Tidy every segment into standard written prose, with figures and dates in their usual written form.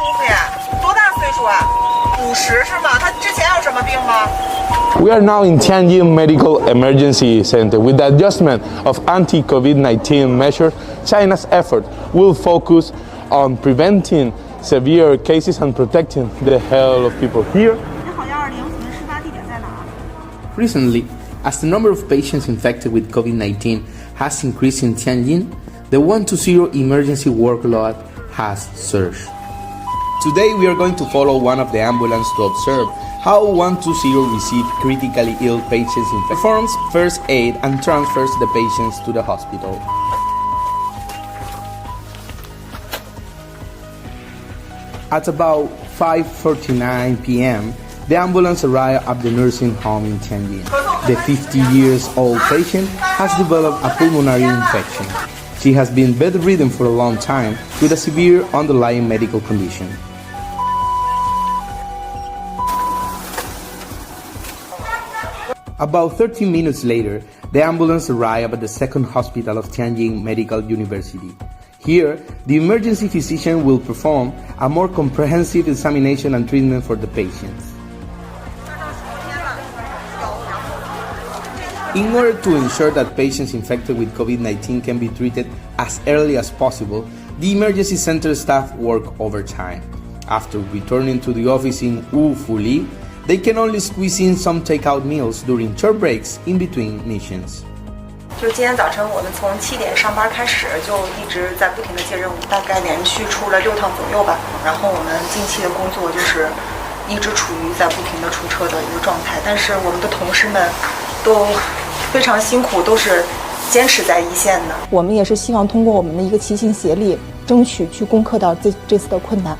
舒服呀。多大岁数啊？50是吗？他之前有什么病吗？ We are now in Tianjin Medical Emergency Center. With the adjustment of anti-COVID-19 measures, China's effort will focus on preventing severe cases and protecting the health of people here. Recently, as the number of patients infected with COVID-19 has increased in Tianjin, the 120 emergency workload has surged. Today we are going to follow one of the ambulances to observe how 120 receive critically ill patients, performs first aid and transfers the patients to the hospital. At about 5:49 p.m., the ambulance arrived at the nursing home in Tianjin. The 50-year-old patient has developed a pulmonary infection. She has been bedridden for a long time with a severe underlying medical condition. About 30 minutes later, the ambulance arrived at the second hospital of Tianjin Medical University. Here, the emergency physician will perform a more comprehensive examination and treatment for the patients. In order to ensure that patients infected with COVID-19 can be treated as early as possible, the emergency center staff work overtime. After returning to the office in Wufuli, they can only squeeze in some takeout meals during short breaks in between missions. 就今天早晨我们从7点上班开始，就一直在不停的接任务，大概连续出了6趟左右吧。然后我们近期的工作就是一直处于在不停的出车的一个状态，但是我们的同事们都非常辛苦，都是坚持在一线的。我们也是希望通过我们的一个齐心协力，争取去攻克到这次的困难。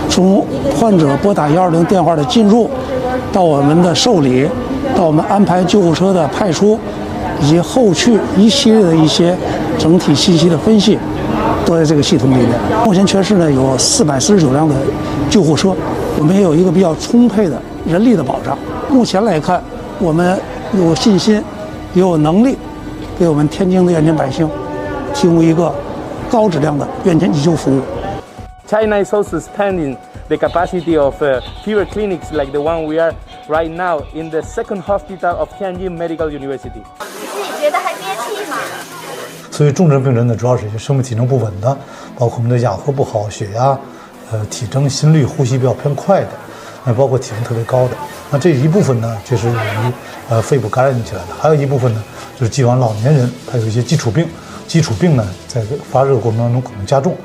从患者拨打120电话的进入，到我们的受理，到我们安排救护车的派出，以及后续一系列的一些整体信息的分析，都在这个系统里面。目前全市呢有449辆的救护车，我们也有一个比较充沛的人力的保障。目前来看，我们有信心，也有能力，给我们天津的院前百姓提供一个高质量的院前急救服务。China is also expanding the capacity of fever clinics like the one we are right now in the second hospital of Tianjin Medical University. 你自己觉得还憋气吗？所以重症病人呢，主要是一些生命体征不稳的，包括我们的氧合不好、血压、体征、心率、呼吸比较偏快的，包括体重特别高的。那这一部分呢，就是由于肺部感染引起来的，还有一部分呢，就是既往老年人，他有一些基础病，基础病呢，在发热过程当中可能加重。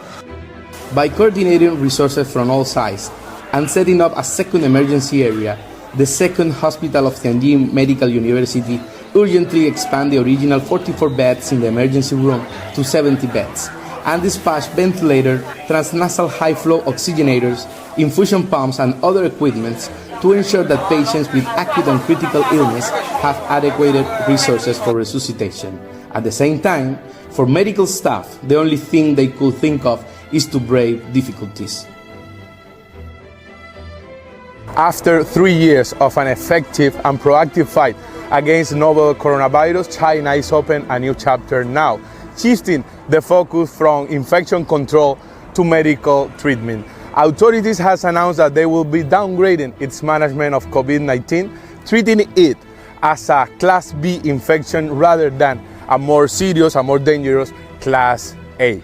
By coordinating resources from all sides and setting up a second emergency area, the second hospital of Tianjin Medical University urgently expanded the original 44 beds in the emergency room to 70 beds and dispatched ventilators, transnasal high-flow oxygenators, infusion pumps and other equipment to ensure that patients with acute and critical illness have adequate resources for resuscitation. At the same time, for medical staff, the only thing they could think of is to brave difficulties. After 3 years of an effective and proactive fight against novel coronavirus, China is opening a new chapter now, shifting the focus from infection control to medical treatment. Authorities have announced that they will be downgrading its management of COVID-19, treating it as a Class B infection rather than a more serious and more dangerous Class A.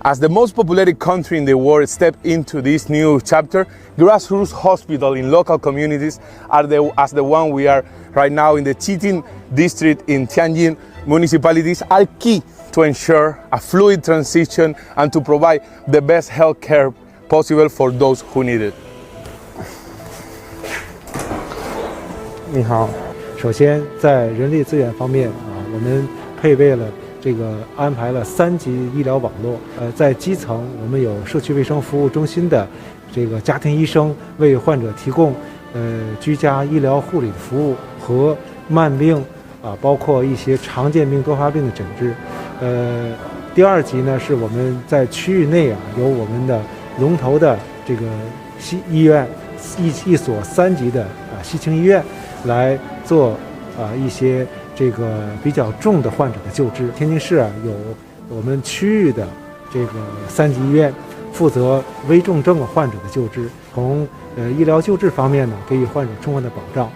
As the most populated country in the world step into this new chapter, grassroots hospitals in local communities as the one we are right now in the Chitin district in Tianjin municipalities are key to ensure a fluid transition and to provide the best health care possible for those who need it. 你好，首先在人力资源方面我们配备了安排了3级医疗网络，在基层我们有社区卫生服务中心的家庭医生为患者提供居家医疗护理服务和慢病包括一些常见病多发病的诊治。第2级呢是我们在区域内有我们的龙头的医院一所3级的西青医院来做一些比较重的患者的救治。天津市有我们区域的3级医院，负责危重症患者的救治，从医疗救治方面呢，给予患者充分的保障。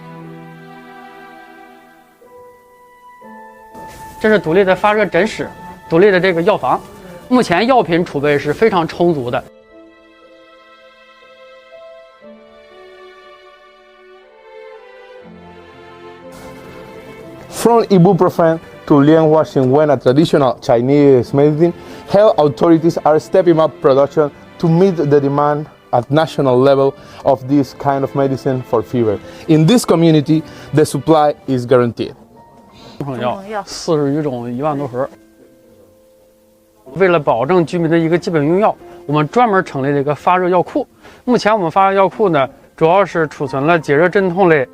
这是独立的发热诊室，独立的这个药房，目前药品储备是非常充足的。From ibuprofen to Xinhua, a traditional Chinese medicine, health authorities are stepping up production to meet the demand at national level of this kind of medicine for fever. In this community, the supply is guaranteed. 药40余种，1万多盒。为了保证居民的一个基本用药，我们专门成立了一个发热药库。目前我们发热药库呢，主要是储存了解热镇痛类、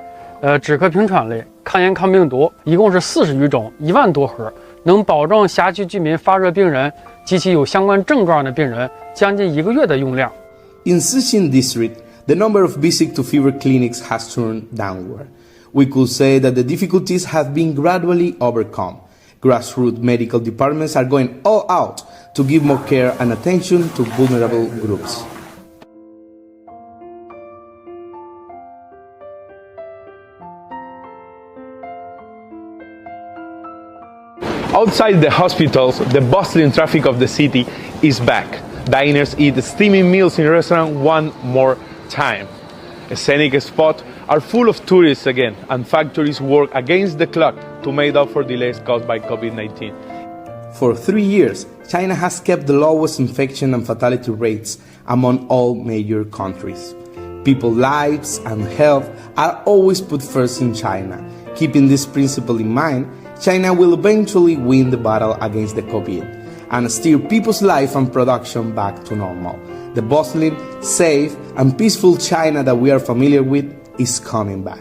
止咳平喘类、抗炎抗病毒，一共是40余种，1万多盒，能保证辖区居民发热病人及其有相关症状的病人将近1个月的用量。In Xinhua district, the number of visit to fever clinics has turned downward. We could say that the difficulties have been gradually overcome. Grassroots medical departments are going all out to give more care and attention to vulnerable groups. Outside the hospitals, the bustling traffic of the city is back. Diners eat steaming meals in restaurants one more time. Scenic spots are full of tourists again, and factories work against the clock to make up for delays caused by COVID-19. For 3 years, China has kept the lowest infection and fatality rates among all major countries. People's lives and health are always put first in China. Keeping this principle in mind, China will eventually win the battle against the COVID and steer people's life and production back to normal. The bustling, safe, and peaceful China that we are familiar with is coming back.